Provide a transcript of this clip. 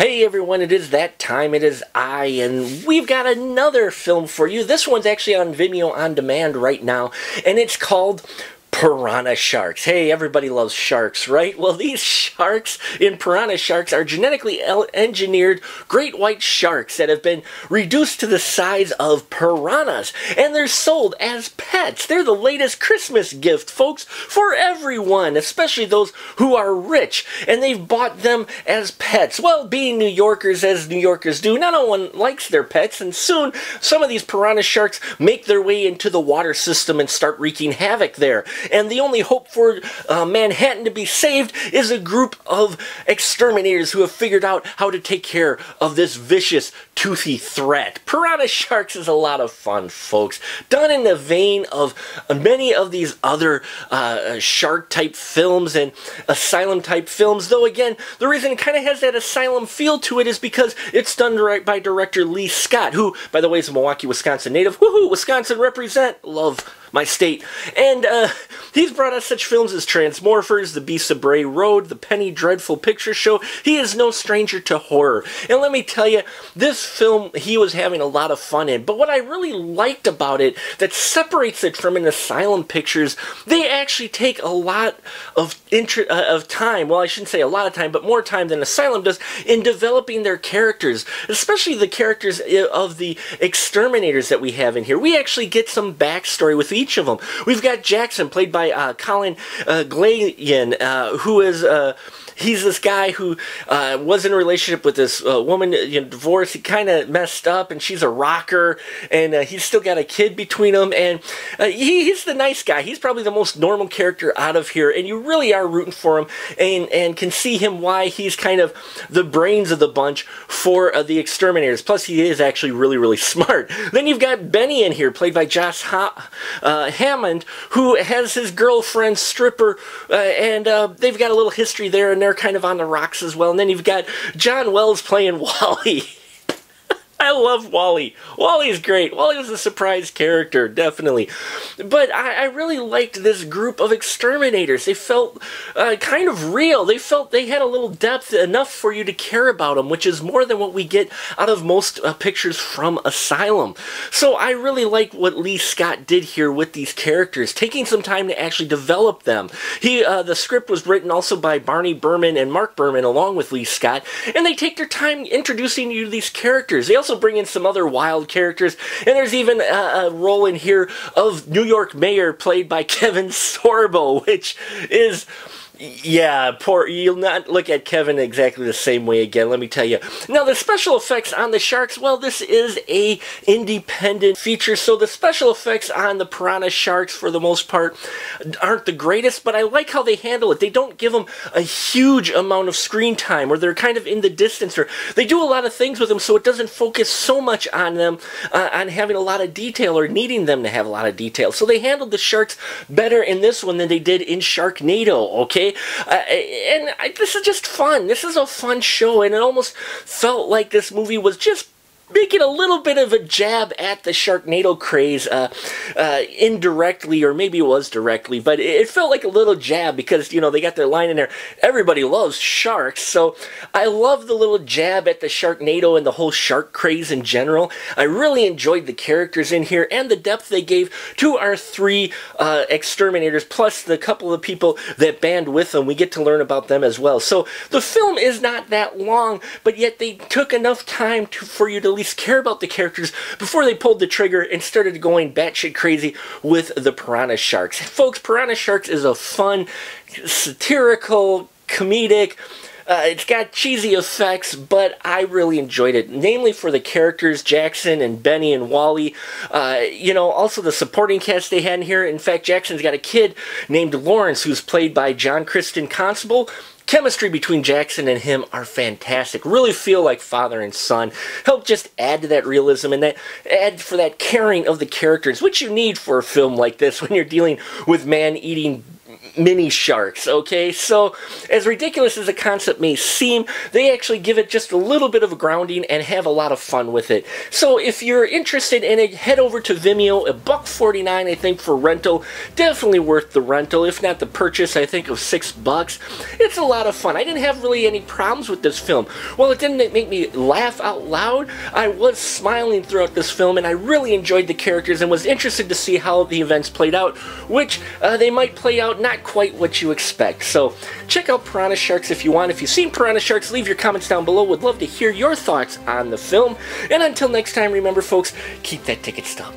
Hey everyone, it is that time, it is I, and we've got another film for you. This one's actually on Vimeo on demand right now, and it's called Piranha Sharks. Hey, everybody loves sharks, right? Well, these sharks in Piranha Sharks are genetically engineered great white sharks that have been reduced to the size of piranhas, and they're sold as pets. They're the latest Christmas gift, folks, for everyone, especially those who are rich, and they've bought them as pets. Well, being New Yorkers, as New Yorkers do, not everyone likes their pets, and soon some of these piranha sharks make their way into the water system and start wreaking havoc there. And the only hope for Manhattan to be saved is a group of exterminators who have figured out how to take care of this vicious, toothy threat. Piranha Sharks is a lot of fun, folks. Done in the vein of many of these other shark-type films and asylum-type films. Though, again, the reason it kind of has that asylum feel to it is because it's done by director Leigh Scott, who, by the way, is a Milwaukee, Wisconsin native. Woohoo! Wisconsin represent! Love my state. And he's brought us such films as Transmorphers, The Beasts of Bray Road, The Penny Dreadful Picture Show. He is no stranger to horror. And let me tell you, this film he was having a lot of fun in. But what I really liked about it that separates it from an asylum pictures, they actually take a lot of time. Well, I shouldn't say a lot of time, but more time than Asylum does in developing their characters, especially the characters of the exterminators that we have in here. We actually get some backstory with each of them. We've got Jackson, played by Colin Glayan, who is he's this guy who was in a relationship with this woman, divorced. He kind of messed up, and she's a rocker, and he's still got a kid between them, and he's the nice guy. He's probably the most normal character out of here, and you really are rooting for him, and can see him why he's kind of the brains of the bunch for the exterminators. Plus, he is actually really, really smart. Then you've got Benny in here, played by Josh Hammond, who has his girlfriend, stripper, and they've got a little history there, and they're kind of on the rocks as well. And then you've got John Wells playing Wally. I love Wally. Wally's great. Wally was a surprise character, definitely. But I really liked this group of exterminators. They felt kind of real. They felt they had a little depth, enough for you to care about them, which is more than what we get out of most pictures from Asylum. So I really like what Leigh Scott did here with these characters, taking some time to actually develop them. The script was written also by Barney Berman and Mark Berman, along with Leigh Scott, and they take their time introducing you to these characters. They also bring in some other wild characters, and there's even a role in here of New York Mayor played by Kevin Sorbo, which is... yeah, you'll not look at Kevin exactly the same way again, let me tell you. Now, the special effects on the sharks, well, this is a independent feature, so the special effects on the Piranha Sharks, for the most part, aren't the greatest, but I like how they handle it. They don't give them a huge amount of screen time, or they're kind of in the distance, or they do a lot of things with them, so it doesn't focus so much on them, on having a lot of detail, or needing them to have a lot of detail. So they handled the sharks better in this one than they did in Sharknado, okay? This is just fun. This is a fun show, and it almost felt like this movie was just making a little bit of a jab at the Sharknado craze, indirectly, or maybe it was directly, but it felt like a little jab because, you know, they got their line in there, everybody loves sharks, so I love the little jab at the Sharknado and the whole shark craze in general. I really enjoyed the characters in here and the depth they gave to our three exterminators, plus the couple of people that band with them. We get to learn about them as well. So the film is not that long, but yet they took enough time for you to at least care about the characters before they pulled the trigger and started going batshit crazy with the Piranha Sharks. Folks, Piranha Sharks is a fun, satirical, comedic, it's got cheesy effects, but I really enjoyed it, namely for the characters, Jackson and Benny and Wally. You know, also the supporting cast they had in here. In fact, Jackson's got a kid named Lawrence, who's played by John Kristen Constable. Chemistry between Jackson and him are fantastic. Really feel like father and son. Help just add to that realism and that add for that caring of the characters, which you need for a film like this when you're dealing with man-eating mini sharks, okay? So, as ridiculous as the concept may seem, they actually give it just a little bit of a grounding and have a lot of fun with it. So, if you're interested in it, head over to Vimeo, $1.49 I think for rental. Definitely worth the rental, if not the purchase, I think of $6. It's a lot of fun. I didn't have really any problems with this film. While it didn't make me laugh out loud, I was smiling throughout this film, and I really enjoyed the characters and was interested to see how the events played out, which they might play out not quite what you expect. So check out Piranha Sharks if you want. If you've seen Piranha Sharks, leave your comments down below. Would love to hear your thoughts on the film. And until next time, remember folks, keep that ticket stub.